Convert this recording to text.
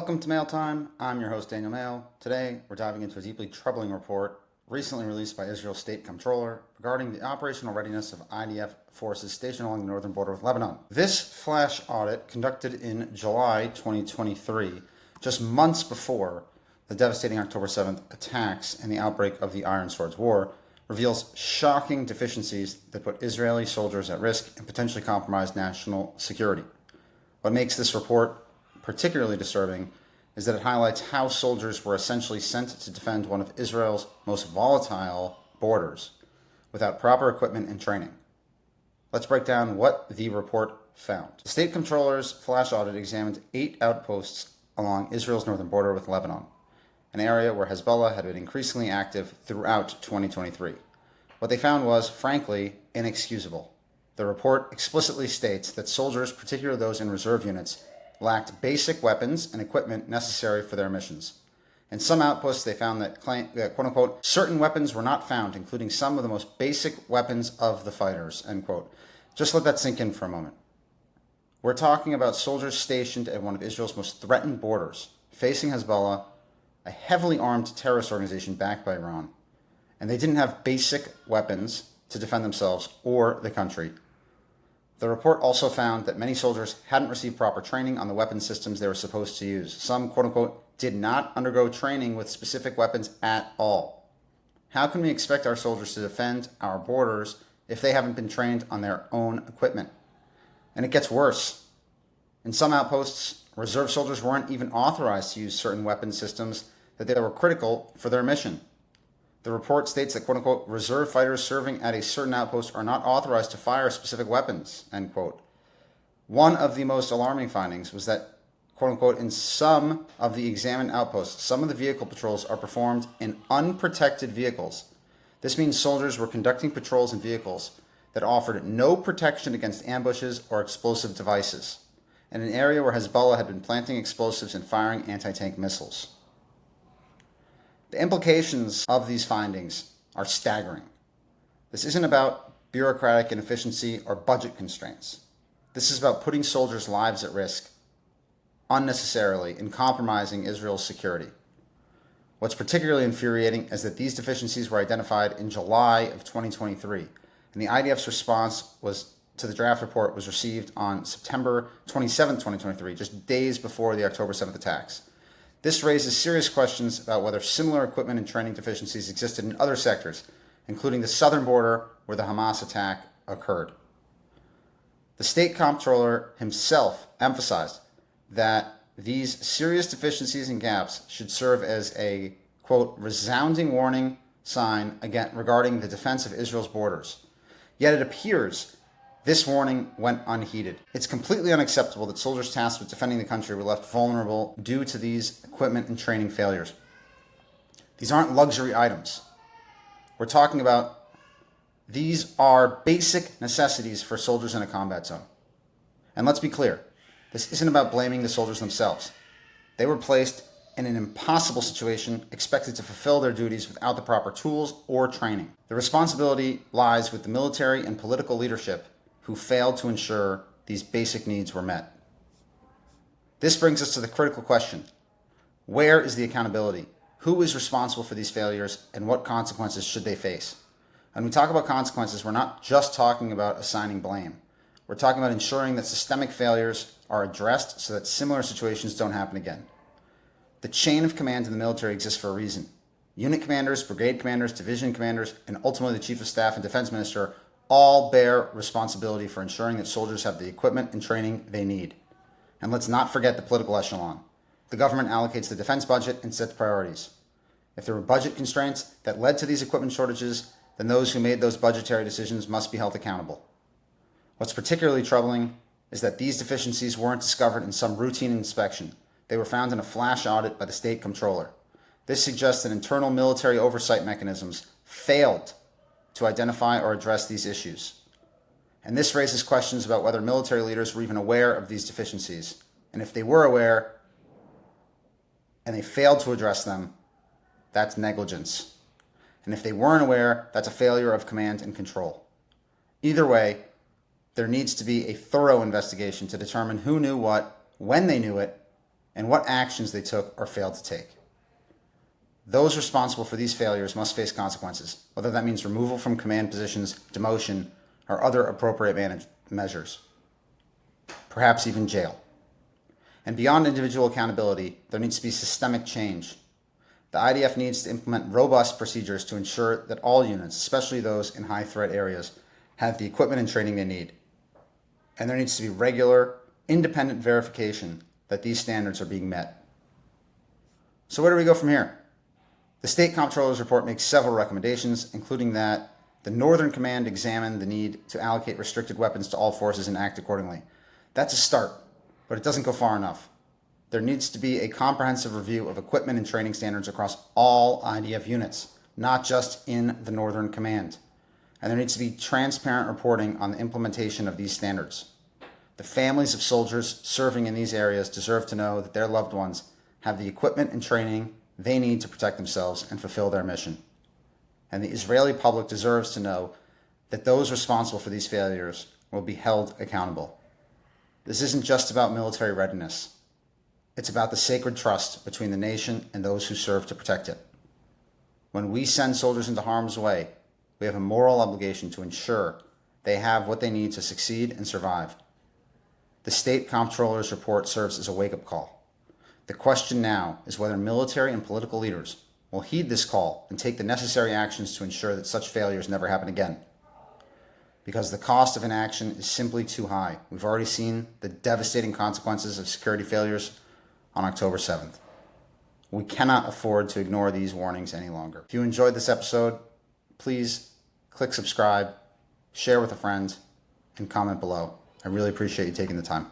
Welcome to Mail Time. I'm your host, Daniel Mail. Today, we're diving into a deeply troubling report recently released by Israel's state comptroller regarding the operational readiness of IDF forces stationed along the northern border with Lebanon. This flash audit, conducted in July 2023, just months before the devastating October 7th attacks and the outbreak of the Iron Swords War, reveals shocking deficiencies that put Israeli soldiers at risk and potentially compromise national security. What makes this report particularly disturbing is that it highlights how soldiers were essentially sent to defend one of Israel's most volatile borders without proper equipment and training. Let's break down what the report found. The state comptroller's flash audit examined 8 outposts along Israel's northern border with Lebanon, an area where Hezbollah had been increasingly active throughout 2023. What they found was, frankly, inexcusable. The report explicitly states that soldiers, particularly those in reserve units, lacked basic weapons and equipment necessary for their missions. In some outposts, they found that, quote-unquote, certain weapons were not found, including some of the most basic weapons of the fighters, end quote. Just let that sink in for a moment. We're talking about soldiers stationed at one of Israel's most threatened borders, facing Hezbollah, a heavily armed terrorist organization backed by Iran. And they didn't have basic weapons to defend themselves or the country. The report also found that many soldiers hadn't received proper training on the weapon systems they were supposed to use. Some, quote-unquote, did not undergo training with specific weapons at all. How can we expect our soldiers to defend our borders if they haven't been trained on their own equipment? And it gets worse. In some outposts, reserve soldiers weren't even authorized to use certain weapon systems that they were critical for their mission. The report states that, quote-unquote, reserve fighters serving at a certain outpost are not authorized to fire specific weapons, end quote. One of the most alarming findings was that, quote-unquote, in some of the examined outposts, some of the vehicle patrols are performed in unprotected vehicles. This means soldiers were conducting patrols in vehicles that offered no protection against ambushes or explosive devices, in an area where Hezbollah had been planting explosives and firing anti-tank missiles. The implications of these findings are staggering. This isn't about bureaucratic inefficiency or budget constraints. This is about putting soldiers' lives at risk unnecessarily and compromising Israel's security. What's particularly infuriating is that these deficiencies were identified in July of 2023, and the IDF's response to the draft report was received on September 27, 2023, just days before the October 7th attacks. This raises serious questions about whether similar equipment and training deficiencies existed in other sectors, including the southern border where the Hamas attack occurred. The state comptroller himself emphasized that these serious deficiencies and gaps should serve as a, quote, resounding warning sign again regarding the defense of Israel's borders. Yet it appears this warning went unheeded. It's completely unacceptable that soldiers tasked with defending the country were left vulnerable due to these equipment and training failures. These aren't luxury items. We're talking about these are basic necessities for soldiers in a combat zone. And let's be clear, this isn't about blaming the soldiers themselves. They were placed in an impossible situation, expected to fulfill their duties without the proper tools or training. The responsibility lies with the military and political leadership who failed to ensure these basic needs were met. This brings us to the critical question: where is the accountability? Who is responsible for these failures, and what consequences should they face? When we talk about consequences, we're not just talking about assigning blame. We're talking about ensuring that systemic failures are addressed so that similar situations don't happen again. The chain of command in the military exists for a reason. Unit commanders, brigade commanders, division commanders, and ultimately the chief of staff and defense minister all bear responsibility for ensuring that soldiers have the equipment and training they need. And let's not forget the political echelon. The government allocates the defense budget and sets priorities. If there were budget constraints that led to these equipment shortages, then those who made those budgetary decisions must be held accountable. What's particularly troubling is that these deficiencies weren't discovered in some routine inspection. They were found in a flash audit by the state comptroller. This suggests that internal military oversight mechanisms failed to identify or address these issues. And this raises questions about whether military leaders were even aware of these deficiencies. And if they were aware and they failed to address them, that's negligence. And if they weren't aware, that's a failure of command and control. Either way, there needs to be a thorough investigation to determine who knew what, when they knew it, and what actions they took or failed to take. Those responsible for these failures must face consequences, whether that means removal from command positions, demotion, or other appropriate measures, perhaps even jail. And beyond individual accountability, there needs to be systemic change. The IDF needs to implement robust procedures to ensure that all units, especially those in high threat areas, have the equipment and training they need. And there needs to be regular, independent verification that these standards are being met. So where do we go from here? The State Comptroller's report makes several recommendations, including that the Northern Command examine the need to allocate restricted weapons to all forces and act accordingly. That's a start, but it doesn't go far enough. There needs to be a comprehensive review of equipment and training standards across all IDF units, not just in the Northern Command. And there needs to be transparent reporting on the implementation of these standards. The families of soldiers serving in these areas deserve to know that their loved ones have the equipment and training they need to protect themselves and fulfill their mission. And the Israeli public deserves to know that those responsible for these failures will be held accountable. This isn't just about military readiness. It's about the sacred trust between the nation and those who serve to protect it. When we send soldiers into harm's way, we have a moral obligation to ensure they have what they need to succeed and survive. The State Comptroller's report serves as a wake-up call. The question now is whether military and political leaders will heed this call and take the necessary actions to ensure that such failures never happen again. Because the cost of inaction is simply too high. We've already seen the devastating consequences of security failures on October 7th. We cannot afford to ignore these warnings any longer. If you enjoyed this episode, please click subscribe, share with a friend, and comment below. I really appreciate you taking the time.